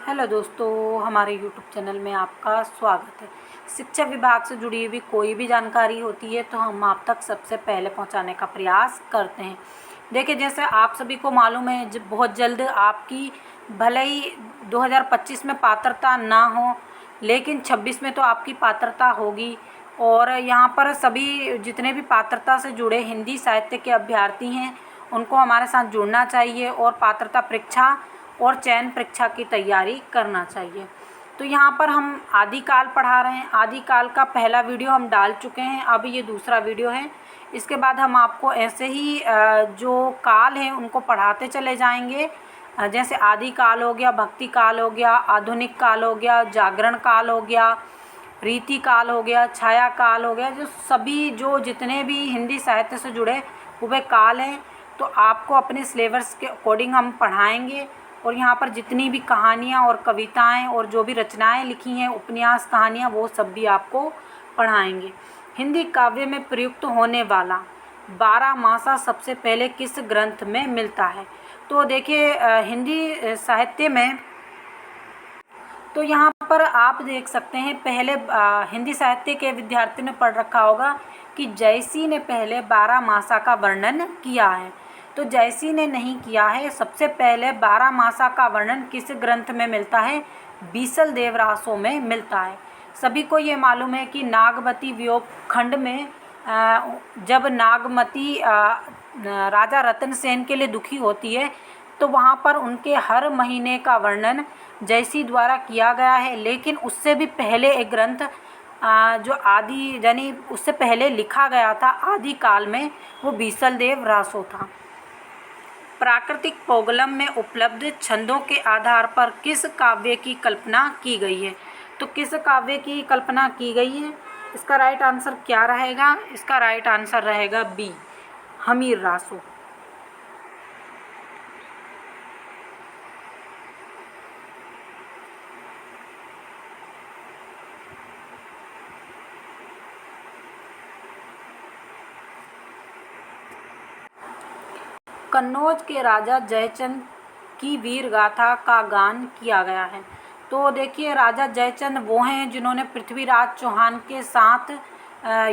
Hello दोस्तों, हमारे YouTube channel में आपका स्वागत है। शिक्षा विभाग से जुड़ी हुई कोई भी जानकारी होती है तो हम आप तक सबसे पहले पहुंचाने का प्रयास करते हैं। देखिए, जैसे आप सभी को मालूम है बहुत जल्द आपकी भले ही 2025 में पात्रता ना हो, लेकिन 26 में तो आपकी पात्रता होगी। और यहाँ पर सभी जितने भी पात्रता से जुड़े हिंदी साहित्य के अभ्यर्थी हैं उनको हमारे साथ जुड़ना चाहिए और पात्रता परीक्षा और चयन परीक्षा की तैयारी करना चाहिए। तो यहाँ पर हम आदिकाल पढ़ा रहे हैं। आदिकाल का पहला वीडियो हम डाल चुके हैं, अब ये दूसरा वीडियो है। इसके बाद हम आपको ऐसे ही जो काल हैं उनको पढ़ाते चले जाएंगे। जैसे आदिकाल हो गया, भक्ति काल हो गया, आधुनिक काल हो गया, जागरण काल हो गया, रीति काल हो गया, छाया काल हो गया। जो जितने भी हिंदी साहित्य से जुड़े हुए काल हैं तो आपको अपने सिलेबस के अकॉर्डिंग हम पढ़ाएंगे। और यहाँ पर जितनी भी कहानियाँ और कविताएं और जो भी रचनाएं लिखी हैं, उपन्यास, कहानियाँ, वो सब भी आपको पढ़ाएंगे। हिंदी काव्य में प्रयुक्त होने वाला 12 मासा सबसे पहले किस ग्रंथ में मिलता है? तो देखिए, हिंदी साहित्य में तो यहाँ पर आप देख सकते हैं, पहले हिंदी साहित्य के विद्यार्थी ने पढ़ रखा होगा कि जयसी ने पहले 12 मासा का वर्णन किया है। तो जयसी ने नहीं किया है। सबसे पहले 12 मासा का वर्णन किस ग्रंथ में मिलता है? बीसल देवरासों में मिलता है। सभी को ये मालूम है कि नागमती वियोग खंड में जब नागमती राजा रतन सेन के लिए दुखी होती है तो वहाँ पर उनके हर महीने का वर्णन जयसी द्वारा किया गया है। लेकिन उससे भी पहले एक ग्रंथ जो आदि यानी उससे पहले लिखा गया था आदि काल में, वो बीसल देव रासो था। प्राकृतिक पोगलम में उपलब्ध छंदों के आधार पर किस काव्य की कल्पना की गई है? तो किस काव्य की कल्पना की गई है? इसका राइट आंसर क्या रहेगा? इसका राइट आंसर रहेगा बी, हमीर रासो। कन्नौज के राजा जयचंद की वीर गाथा का गान किया गया है। तो देखिए, राजा जयचंद वो हैं जिन्होंने पृथ्वीराज चौहान के साथ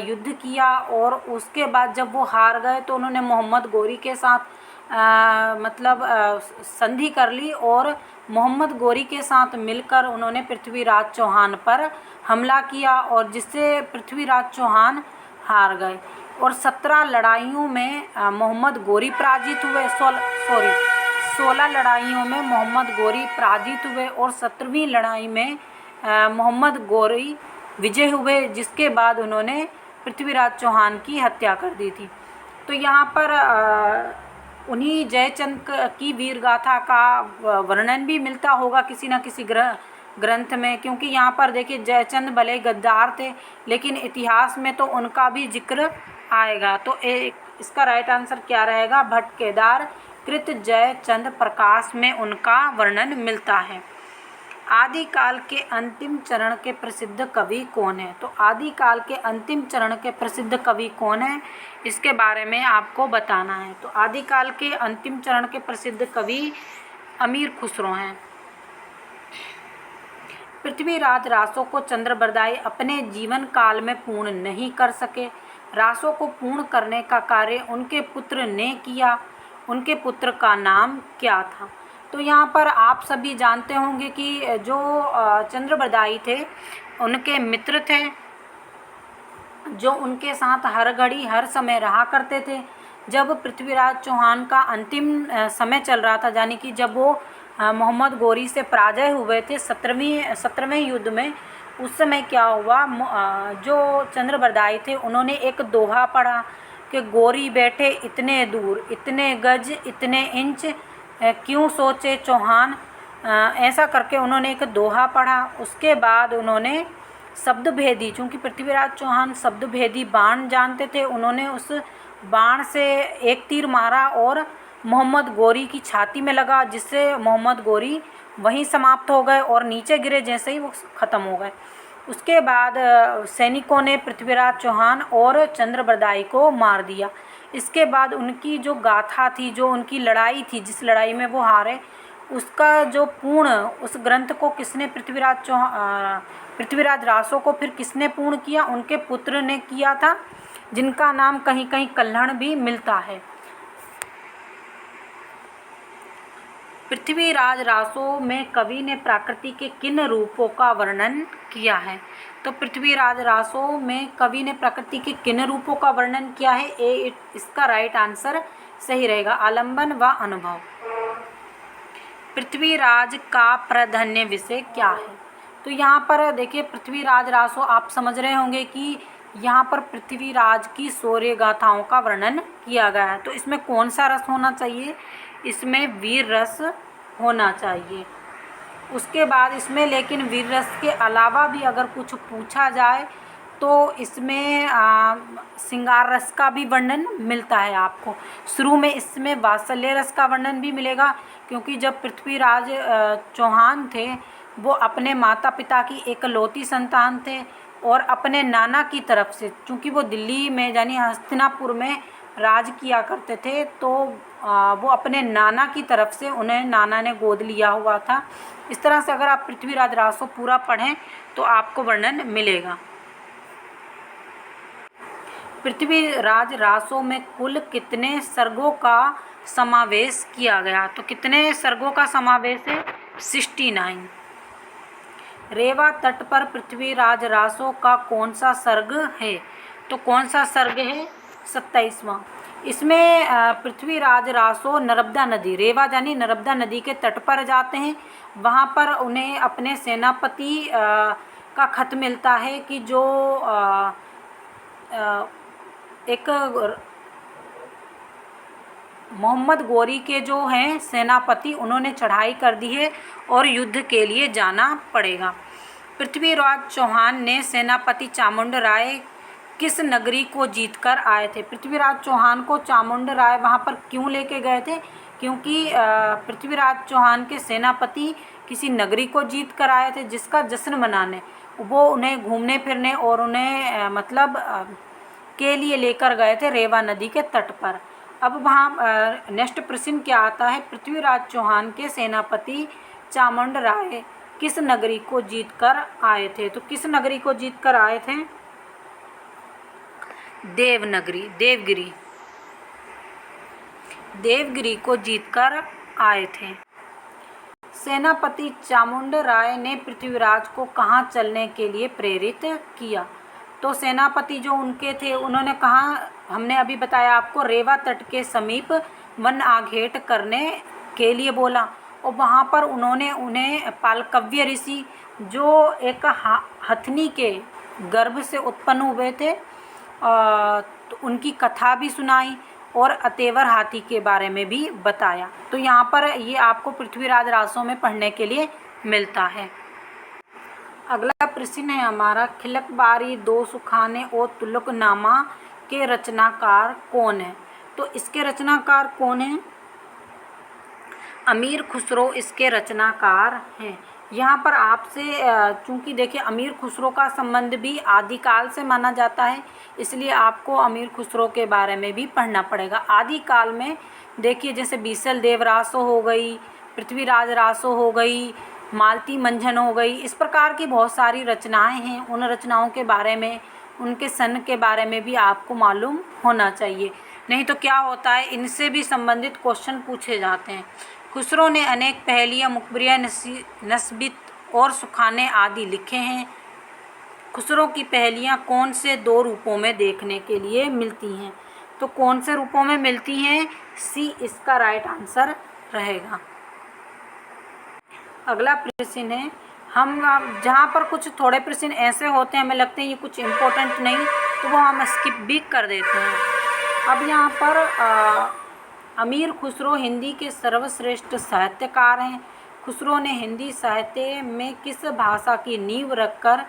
युद्ध किया और उसके बाद जब वो हार गए तो उन्होंने मोहम्मद गोरी के साथ संधि कर ली और मोहम्मद गोरी के साथ मिलकर उन्होंने पृथ्वीराज चौहान पर हमला किया और जिससे पृथ्वीराज चौहान हार गए। और 17 लड़ाइयों में मोहम्मद गोरी पराजित हुए। 16 लड़ाइयों में मोहम्मद गोरी पराजित हुए और 17वीं लड़ाई में मोहम्मद गोरी विजय हुए, जिसके बाद उन्होंने पृथ्वीराज चौहान की हत्या कर दी थी। तो यहाँ पर उन्हीं जयचंद की वीर गाथा का वर्णन भी मिलता होगा किसी न किसी ग्रंथ में, क्योंकि यहाँ पर देखिए जयचंद भले गद्दार थे लेकिन इतिहास में तो उनका भी जिक्र आएगा। तो इसका राइट आंसर क्या रहेगा? भट्ट केदार कृत जयचंद प्रकाश में उनका वर्णन मिलता है। आदिकाल के अंतिम चरण के प्रसिद्ध कवि कौन है? तो आदिकाल के अंतिम चरण के प्रसिद्ध कवि कौन है, इसके बारे में आपको बताना है। तो आदिकाल के अंतिम चरण के प्रसिद्ध कवि अमीर खुसरो हैं। पृथ्वीराज रासो को चंद्रबरदाई अपने जीवन काल में पूर्ण नहीं कर सके। रासो को पूर्ण करने का कार्य उनके पुत्र ने किया। उनके पुत्र का नाम क्या था? तो यहाँ पर आप सभी जानते होंगे कि जो चंद्रबरदाई थे उनके मित्र थे जो उनके साथ हर घड़ी हर समय रहा करते थे। जब पृथ्वीराज चौहान का अंतिम समय चल रहा था, यानी कि जब वो मोहम्मद गोरी से पराजय हुए थे 17वें युद्ध में, उस समय क्या हुआ, जो चंद्रबरदाई थे उन्होंने एक दोहा पढ़ा कि गोरी बैठे इतने दूर, इतने गज, इतने इंच, क्यों सोचे चौहान। ऐसा करके उन्होंने एक दोहा पढ़ा। उसके बाद उन्होंने शब्द भेदी, चूँकि पृथ्वीराज चौहान शब्द भेदी बाण जानते थे, उन्होंने उस बाण से एक तीर मारा और मोहम्मद गोरी की छाती में लगा, जिससे मोहम्मद गोरी वहीं समाप्त हो गए और नीचे गिरे, जैसे ही वो ख़त्म हो गए। उसके बाद सैनिकों ने पृथ्वीराज चौहान और चंद्रबरदाई को मार दिया। इसके बाद उनकी जो गाथा थी, जो उनकी लड़ाई थी, जिस लड़ाई में वो हारे, उसका जो पूर्ण उस ग्रंथ को किसने पृथ्वीराज रासो को फिर किसने पूर्ण किया? उनके पुत्र ने किया था, जिनका नाम कहीं कहीं कल्हण भी मिलता है। पृथ्वीराज रासो में कवि ने प्रकृति के किन रूपों का वर्णन किया है? तो पृथ्वीराज रासो में कवि ने प्रकृति के किन रूपों का वर्णन किया है? इसका राइट आंसर सही रहेगा, आलंबन व अनुभव। पृथ्वीराज का प्राधान्य विषय क्या है? तो यहाँ पर देखिए पृथ्वीराज रासो, आप समझ रहे होंगे कि यहाँ पर पृथ्वीराज की शौर्य गाथाओं का वर्णन किया गया है। तो इसमें कौन सा रस होना चाहिए? इसमें वीर रस होना चाहिए। उसके बाद इसमें लेकिन वीर रस के अलावा भी अगर कुछ पूछा जाए तो इसमें श्रृंगार रस का भी वर्णन मिलता है आपको। शुरू में इसमें वात्सल्य रस का वर्णन भी मिलेगा, क्योंकि जब पृथ्वीराज चौहान थे वो अपने माता पिता की एकलौती संतान थे और अपने नाना की तरफ से, चूँकि वो दिल्ली में यानी हस्तिनापुर में राज किया करते थे, तो वो अपने नाना की तरफ से उन्हें नाना ने गोद लिया हुआ था। इस तरह से अगर आप पृथ्वीराज रासो पूरा पढ़ें तो आपको वर्णन मिलेगा। पृथ्वीराज रासो में कुल कितने सर्गों का समावेश किया गया? तो कितने सर्गों का समावेश है? 69। रेवा तट पर पृथ्वीराज रासो का कौन सा सर्ग है? तो कौन सा सर्ग है? 27वां। इसमें पृथ्वीराज रासो नर्मदा नदी, रेवा यानी नर्मदा नदी के तट पर जाते हैं। वहाँ पर उन्हें अपने सेनापति का खत मिलता है कि जो एक मोहम्मद गोरी के जो हैं सेनापति, उन्होंने चढ़ाई कर दी है और युद्ध के लिए जाना पड़ेगा। पृथ्वीराज चौहान ने सेनापति चामुंड राय किस नगरी को जीतकर आए थे? पृथ्वीराज चौहान को चामुंड राय वहाँ पर क्यों लेके गए थे? क्योंकि पृथ्वीराज चौहान के सेनापति किसी नगरी को जीत कर आए थे, जिसका जश्न मनाने वो उन्हें घूमने फिरने और उन्हें के लिए लेकर गए थे रेवा नदी के तट पर। अब वहाँ नेक्स्ट प्रश्न क्या आता है? पृथ्वीराज चौहान के सेनापति चामुंड राय किस नगरी को जीत कर आए थे? तो किस नगरी को जीत कर आए थे? देवगिरी को जीतकर आए थे। सेनापति चामुंड राय ने पृथ्वीराज को कहाँ चलने के लिए प्रेरित किया? तो सेनापति जो उनके थे उन्होंने कहा, हमने अभी बताया आपको, रेवा तट के समीप वन आघेट करने के लिए बोला। और वहाँ पर उन्होंने उन्हें पालकव्य ऋषि, जो एक हथनी के गर्भ से उत्पन्न हुए थे, तो उनकी कथा भी सुनाई और अतेवर हाथी के बारे में भी बताया। तो यहाँ पर ये आपको पृथ्वीराज रासो में पढ़ने के लिए मिलता है। अगला प्रश्न है हमारा, खिलकबारी, दो सुखाने और तुलकनामा के रचनाकार कौन है? तो इसके रचनाकार कौन है? अमीर खुसरो इसके रचनाकार हैं। यहाँ पर आपसे चूँकि देखिए अमीर खुसरो का संबंध भी आदिकाल से माना जाता है, इसलिए आपको अमीर खुसरो के बारे में भी पढ़ना पड़ेगा। आदिकाल में देखिए जैसे बीसल देव रासो हो गई, पृथ्वीराज रासो हो गई, मालती मंझन हो गई, इस प्रकार की बहुत सारी रचनाएं हैं। उन रचनाओं के बारे में, उनके सन के बारे में भी आपको मालूम होना चाहिए, नहीं तो क्या होता है इनसे भी संबंधित क्वेश्चन पूछे जाते हैं। खुसरो ने अनेक पहेलियाँ, मुखबिरियाँ, नस्बित और सुखाने आदि लिखे हैं। खुसरो की पहेलियाँ कौन से दो रूपों में देखने के लिए मिलती हैं? तो कौन से रूपों में मिलती हैं? सी इसका राइट आंसर रहेगा। अगला प्रश्न है, हम जहाँ पर कुछ थोड़े प्रश्न ऐसे होते हैं हमें लगते हैं ये कुछ इम्पोर्टेंट नहीं, तो वो हम स्किप भी कर देते हैं। अब यहाँ पर अमीर खुसरो हिंदी के सर्वश्रेष्ठ साहित्यकार हैं। खुसरो ने हिंदी साहित्य में किस भाषा की नींव रखकर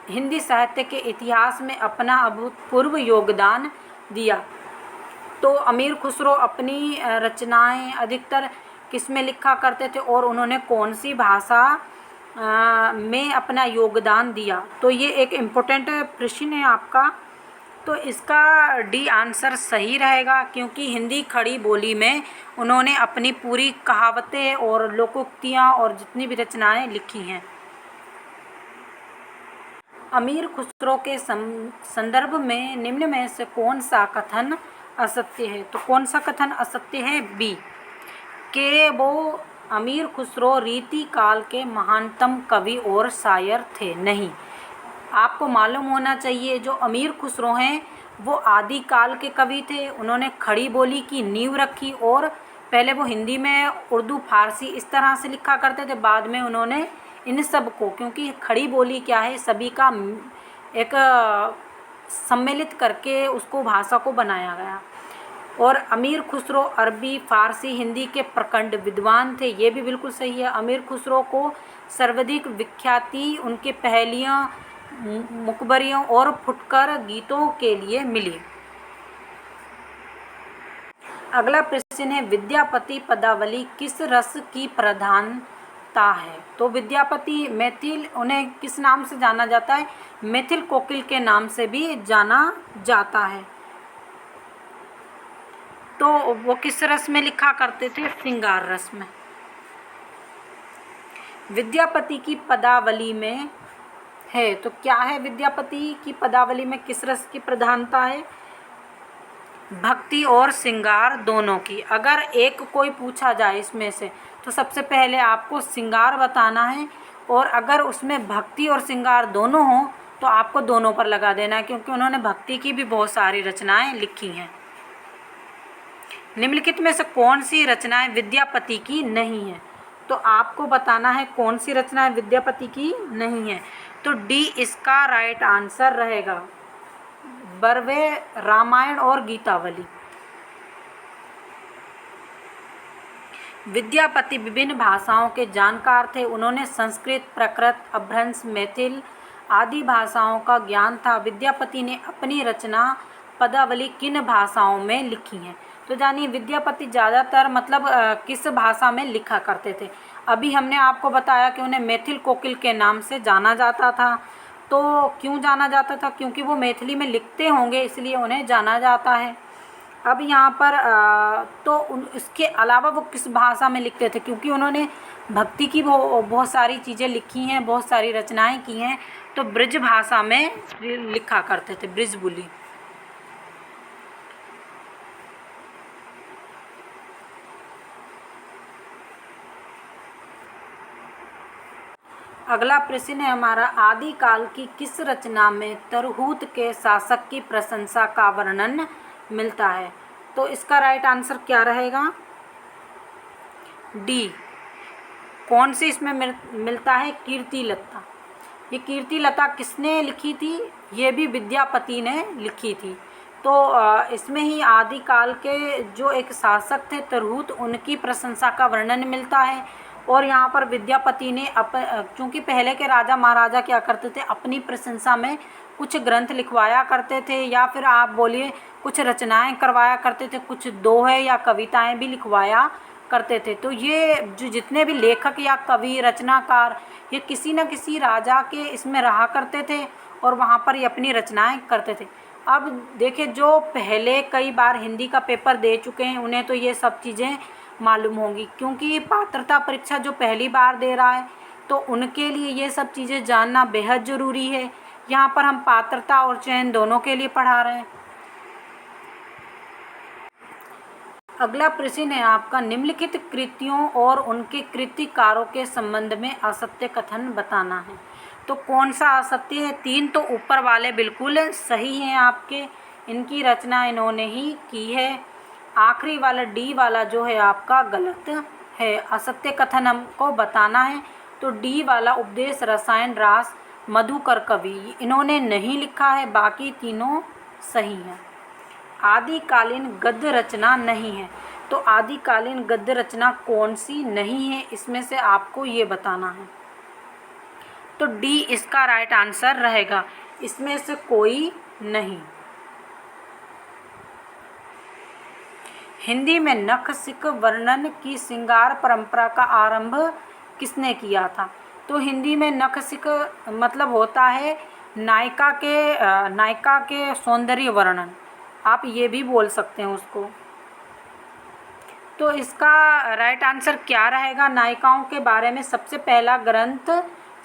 हिंदी साहित्य के इतिहास में अपना अभूतपूर्व योगदान दिया? तो अमीर खुसरो अपनी रचनाएं अधिकतर किस में लिखा करते थे और उन्होंने कौन सी भाषा में अपना योगदान दिया? तो ये एक इम्पोर्टेंट प्रश्न है आपका। तो इसका डी आंसर सही रहेगा, क्योंकि हिंदी खड़ी बोली में उन्होंने अपनी पूरी कहावतें और लोकोक्तियाँ और जितनी भी रचनाएं लिखी हैं। अमीर खुसरो के संदर्भ में निम्न में से कौन सा कथन असत्य है? तो कौन सा कथन असत्य है? बी, के वो अमीर खुसरो रीति काल के महानतम कवि और शायर थे। नहीं, आपको मालूम होना चाहिए जो अमीर खुसरो हैं वो आदिकाल के कवि थे। उन्होंने खड़ी बोली की नींव रखी और पहले वो हिंदी में, उर्दू, फारसी इस तरह से लिखा करते थे। बाद में उन्होंने इन सब को, क्योंकि खड़ी बोली क्या है, सभी का एक सम्मिलित करके उसको भाषा को बनाया गया। और अमीर खुसरो अरबी, फारसी, हिंदी के प्रखंड विद्वान थे, ये भी बिल्कुल सही है। अमीर खुसरो को सर्वाधिक विख्याति उनके पहेलियाँ, मुकबरियों और फुटकर गीतों के लिए मिली। अगला प्रश्न है, विद्यापति पदावली किस रस की प्रधानता है? तो विद्यापति मैथिल, उन्हें किस नाम से जाना जाता है? मैथिल कोकिल के नाम से भी जाना जाता है। तो वो किस रस में लिखा करते थे? श्रृंगार रस में। विद्यापति की पदावली में है, तो क्या है विद्यापति की पदावली में किस रस की प्रधानता है? भक्ति और श्रृंगार दोनों की। अगर एक कोई पूछा जाए इसमें से, तो सबसे पहले आपको श्रृंगार बताना है, और अगर उसमें भक्ति और श्रृंगार दोनों हों तो आपको दोनों पर लगा देना है, क्योंकि उन्होंने भक्ति की भी बहुत सारी रचनाएं लिखी हैं। निम्नलिखित में से कौन सी रचनाएं विद्यापति की नहीं है? तो आपको बताना है कौन सी रचनाएं विद्यापति की नहीं है। तो डी इसका राइट आंसर रहेगा, बर्वे, रामायण और गीतावली। विद्यापति विभिन्न भाषाओं के जानकार थे। उन्होंने संस्कृत, प्राकृत, अपभ्रंश, मैथिल आदि भाषाओं का ज्ञान था। विद्यापति ने अपनी रचना पदावली किन भाषाओं में लिखी हैं? तो जानिए विद्यापति ज़्यादातर मतलब किस भाषा में लिखा करते थे। अभी हमने आपको बताया कि उन्हें मैथिल कोकिल के नाम से जाना जाता था। तो क्यों जाना जाता था? क्योंकि वो मैथिली में लिखते होंगे, इसलिए उन्हें जाना जाता है। अब यहाँ पर तो इसके अलावा वो किस भाषा में लिखते थे? क्योंकि उन्होंने भक्ति की बहुत सारी चीज़ें लिखी हैं, बहुत सारी रचनाएं की हैं, तो ब्रज भाषा में लिखा करते थे, ब्रज बोली। अगला प्रश्न है हमारा, आदिकाल की किस रचना में तरहूत के शासक की प्रशंसा का वर्णन मिलता है? तो इसका राइट आंसर क्या रहेगा? डी, कौन सी इसमें मिलता है? कीर्तिलता। ये कीर्तिलता किसने लिखी थी? ये भी विद्यापति ने लिखी थी। तो इसमें ही आदिकाल के जो एक शासक थे तरहूत, उनकी प्रशंसा का वर्णन मिलता है। और यहाँ पर विद्यापति ने चूँकि पहले के राजा महाराजा क्या करते थे, अपनी प्रशंसा में कुछ ग्रंथ लिखवाया करते थे, या फिर आप बोलिए कुछ रचनाएं करवाया करते थे, कुछ दोहे या कविताएं भी लिखवाया करते थे। तो ये जो जितने भी लेखक या कवि, रचनाकार, ये किसी न किसी राजा के इसमें रहा करते थे और वहाँ पर ये अपनी रचनाएं करते थे। अब देखिए, जो पहले कई बार हिंदी का पेपर दे चुके हैं उन्हें तो ये सब चीज़ें मालूम होंगी, क्योंकि पात्रता परीक्षा जो पहली बार दे रहा है तो उनके लिए ये सब चीज़ें जानना बेहद ज़रूरी है। यहाँ पर हम पात्रता और चयन दोनों के लिए पढ़ा रहे हैं। अगला प्रश्न है आपका, निम्नलिखित कृतियों और उनके कृतिकारों के संबंध में असत्य कथन बताना है। तो कौन सा असत्य है? 3 तो ऊपर वाले बिल्कुल सही हैं आपके, इनकी रचना इन्होंने ही की है। आखिरी वाला डी वाला जो है आपका गलत है। असत्य कथन हमको बताना है, तो डी वाला उपदेश रसायन रास मधुकर कवि, इन्होंने नहीं लिखा है, बाकी तीनों सही हैं। आदिकालीन गद्य रचना नहीं है, तो आदिकालीन गद्य रचना कौन सी नहीं है, इसमें से आपको ये बताना है। तो डी इसका राइट आंसर रहेगा, इसमें से कोई नहीं। हिंदी में नखशिख वर्णन की श्रृंगार परंपरा का आरंभ किसने किया था? तो हिंदी में नखशिख मतलब होता है नायिका के सौंदर्य वर्णन, आप ये भी बोल सकते हैं उसको। तो इसका राइट आंसर क्या रहेगा? नायिकाओं के बारे में सबसे पहला ग्रंथ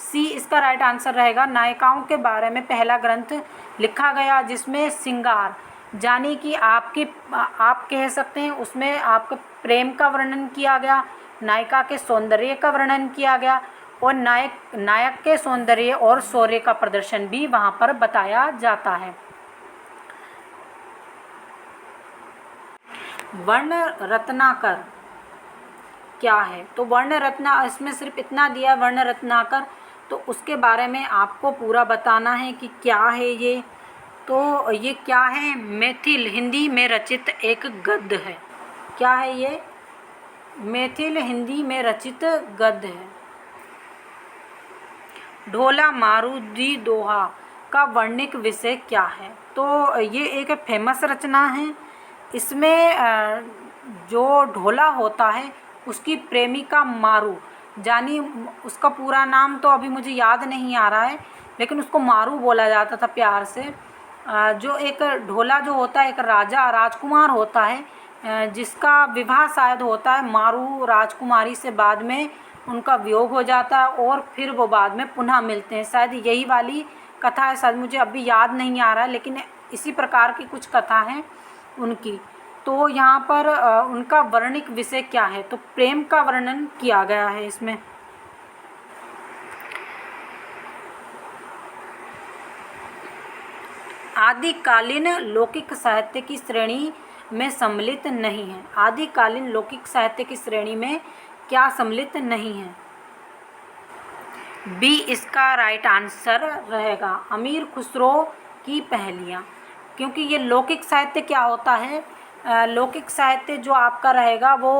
सी इसका राइट आंसर रहेगा। नायिकाओं के बारे में पहला ग्रंथ लिखा गया जिसमें श्रृंगार, यानी कि आप कह सकते हैं उसमें आपका प्रेम का वर्णन किया गया, नायिका के सौंदर्य का वर्णन किया गया और नायक के सौंदर्य और शौर्य का प्रदर्शन भी वहाँ पर बताया जाता है। वर्ण रत्नाकर क्या है? तो वर्ण रत्ना, इसमें सिर्फ इतना दिया वर्ण रत्नाकर, तो उसके बारे में आपको पूरा बताना है कि क्या है ये। तो ये क्या है? मैथिल हिंदी में रचित एक गद्य है। क्या है ये? मैथिल हिंदी में रचित गद्य है। ढोला मारुति दोहा का वर्णिक विषय क्या है? तो ये एक फेमस रचना है। इसमें जो ढोला होता है उसकी प्रेमिका मारू, जानी उसका पूरा नाम तो अभी मुझे याद नहीं आ रहा है, लेकिन उसको मारू बोला जाता था प्यार से। जो एक ढोला जो होता है एक राजकुमार होता है जिसका विवाह शायद होता है मारू राजकुमारी से, बाद में उनका वियोग हो जाता है और फिर वो बाद में पुनः मिलते हैं। शायद यही वाली कथा है, शायद मुझे अभी याद नहीं आ रहा है, लेकिन इसी प्रकार की कुछ कथा हैं उनकी। तो यहाँ पर उनका वर्णिक विषय क्या है? तो प्रेम का वर्णन किया गया है इसमें। आदिकालीन लौकिक साहित्य की श्रेणी में सम्मिलित नहीं है। आदिकालीन लौकिक साहित्य की श्रेणी में क्या सम्मिलित नहीं है? बी इसका राइट आंसर रहेगा। अमीर खुसरो की पहेलियाँ, क्योंकि ये लौकिक साहित्य क्या होता है? लौकिक साहित्य जो आपका रहेगा वो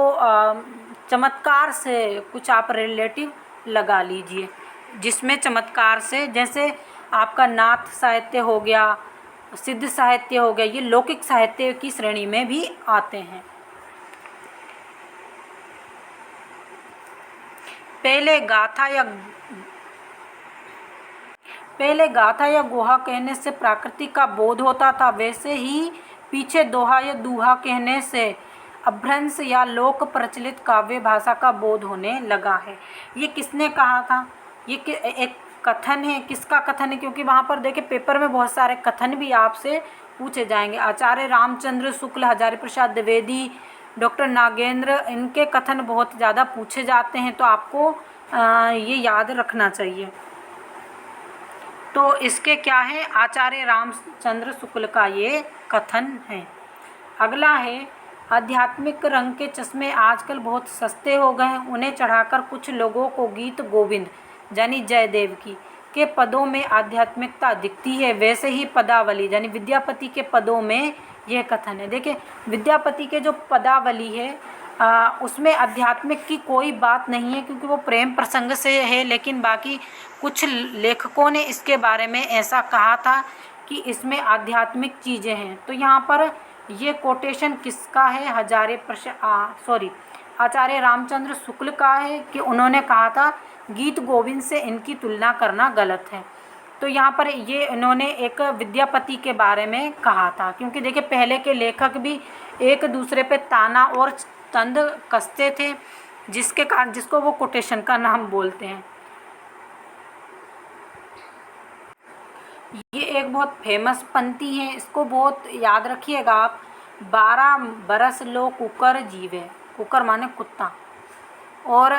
चमत्कार से कुछ आप रिलेटिव लगा लीजिए, जिसमें चमत्कार से, जैसे आपका नाथ साहित्य हो गया, सिद्ध साहित्य हो गया, ये लौकिक साहित्य की श्रेणी में भी आते हैं। पहले गाथा या गुहा कहने से प्रकृति का बोध होता था, वैसे ही पीछे दोहा या दूहा कहने से अभ्रंश या लोक प्रचलित काव्य भाषा का बोध होने लगा है। ये किसने कहा था? ये एक कथन है। किसका कथन है? क्योंकि वहाँ पर देखिए पेपर में बहुत सारे कथन भी आपसे पूछे जाएंगे। आचार्य रामचंद्र शुक्ल, हजारी प्रसाद द्विवेदी, डॉक्टर नागेंद्र, इनके कथन बहुत ज़्यादा पूछे जाते हैं, तो आपको ये याद रखना चाहिए। तो इसके क्या है? आचार्य रामचंद्र शुक्ल का ये कथन है। अगला है, आध्यात्मिक रंग के चश्मे आजकल बहुत सस्ते हो गए हैं, उन्हें चढ़ाकर कुछ लोगों को गीत गोविंद यानी जयदेव की के पदों में आध्यात्मिकता दिखती है, वैसे ही पदावली यानी विद्यापति के पदों में यह कथन है। देखिए विद्यापति के जो पदावली है उसमें आध्यात्मिक की कोई बात नहीं है, क्योंकि वो प्रेम प्रसंग से है, लेकिन बाकी कुछ लेखकों ने इसके बारे में ऐसा कहा था कि इसमें आध्यात्मिक चीज़ें हैं। तो यहाँ पर ये कोटेशन किसका है? आचार्य रामचंद्र शुक्ल का है कि उन्होंने कहा था गीत गोविंद से इनकी तुलना करना गलत है। तो यहाँ पर ये इन्होंने एक विद्यापति के बारे में कहा था, क्योंकि देखिए पहले के लेखक भी एक दूसरे पे ताना और तंज कसते थे, जिसके कारण जिसको वो कोटेशन का नाम बोलते हैं। ये एक बहुत फेमस पंक्ति है, इसको बहुत याद रखिएगा आप। 12 बरस लो कुकर जीवे, कुकर माने कुत्ता, और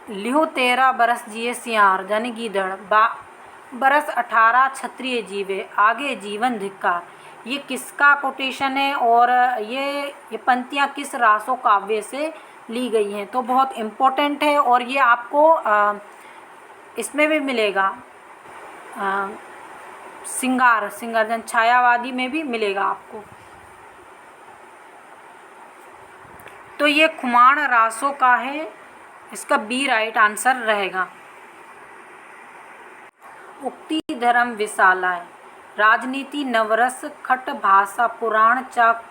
लिहू 13 बरस जिए सियार यानी गीदड़, बरस 18 क्षत्रिय जीवे, आगे जीवन धिक्कार। ये किसका कोटेशन है और ये पंक्तियाँ किस रासो काव्य से ली गई हैं? तो बहुत इम्पोर्टेंट है, और ये आपको इसमें भी मिलेगा, सिंगार जन छायावादी में भी मिलेगा आपको। तो ये खुमाण रासों का है, इसका बी राइट आंसर रहेगा। उक्ति धर्म विशालाय, राजनीति नवरस खट भाषा पुराण चाक,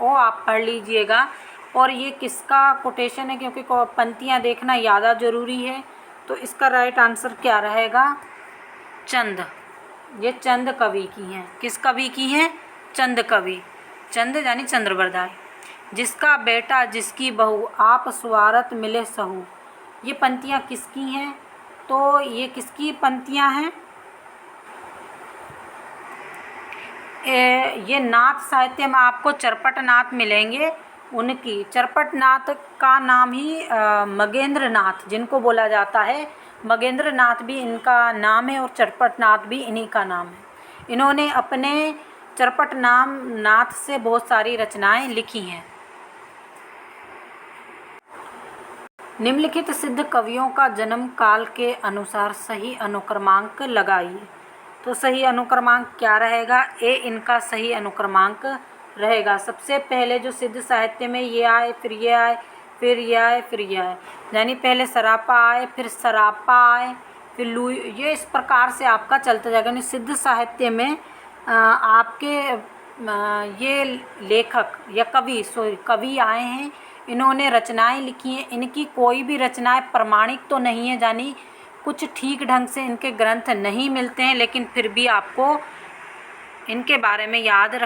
ओ आप पढ़ लीजिएगा। और ये किसका कोटेशन है? क्योंकि पंक्तियाँ देखना ज़्यादा ज़रूरी है। तो इसका राइट आंसर क्या रहेगा? चंद ये चंद कवि की हैं। किस कवि की हैं? चंद कवि। चंद यानी चंद्रवरदाय। जिसका बेटा जिसकी बहू आप स्वारथ मिले सहू। ये पंक्तियाँ किसकी हैं? तो ये किसकी पंक्तियाँ हैं? ये नाथ साहित्य में आपको चरपट नाथ मिलेंगे। उनकी चरपट नाथ का नाम ही मगेंद्र नाथ जिनको बोला जाता है, मगेंद्र नाथ भी इनका नाम है और चरपट नाथ भी इन्हीं का नाम है। इन्होंने अपने चरपट नाथ से बहुत सारी रचनाएं लिखी हैं। निम्नलिखित सिद्ध कवियों का जन्म काल के अनुसार सही अनुक्रमांक लगाइए। तो सही अनुक्रमांक क्या रहेगा? ए इनका सही अनुक्रमांक रहेगा। सबसे पहले जो सिद्ध साहित्य में ये आए, फिर ये आए, फिर ये आए, फिर ये आए, यानी पहले सरापा आए, फिर सरापा आए, फिर लू, ये इस प्रकार से आपका चलता जाएगा। यानी सिद्ध साहित्य में आपके ये लेखक या कवि आए हैं, इन्होंने रचनाएं लिखी हैं। इनकी कोई भी रचनाएं प्रमाणिक तो नहीं है, यानी कुछ ठीक ढंग से इनके ग्रंथ नहीं मिलते हैं, लेकिन फिर भी आपको इनके बारे में याद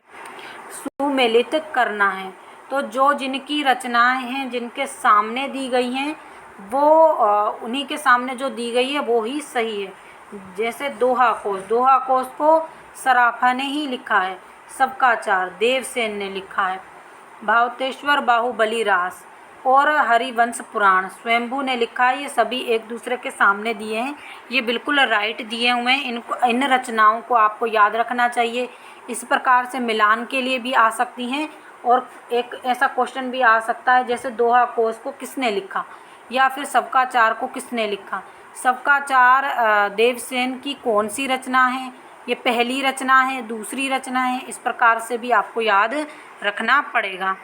सुमेलित करना है। तो जो जिनकी रचनाएं हैं, जिनके सामने दी गई हैं, वो उन्हीं के सामने जो दी गई है वो ही सही है। जैसे दोहा कोश को सराफा ने ही लिखा है। सबका चार देवसेन ने लिखा है। भावतेश्वर बाहुबली रास और हरिवंश पुराण स्वयंभू ने लिखा है। ये सभी एक दूसरे के सामने दिए हैं, ये बिल्कुल राइट दिए हुए हैं। इन रचनाओं को आपको याद रखना चाहिए। इस प्रकार से मिलान के लिए भी आ सकती हैं, और एक ऐसा क्वेश्चन भी आ सकता है जैसे दोहा कोश को किसने लिखा, या फिर सबका चार को किसने लिखा। सबका चार देवसेन की कौन सी रचना है? ये पहली रचना है, दूसरी रचना है? इस प्रकार से भी आपको याद रखना पड़ेगा।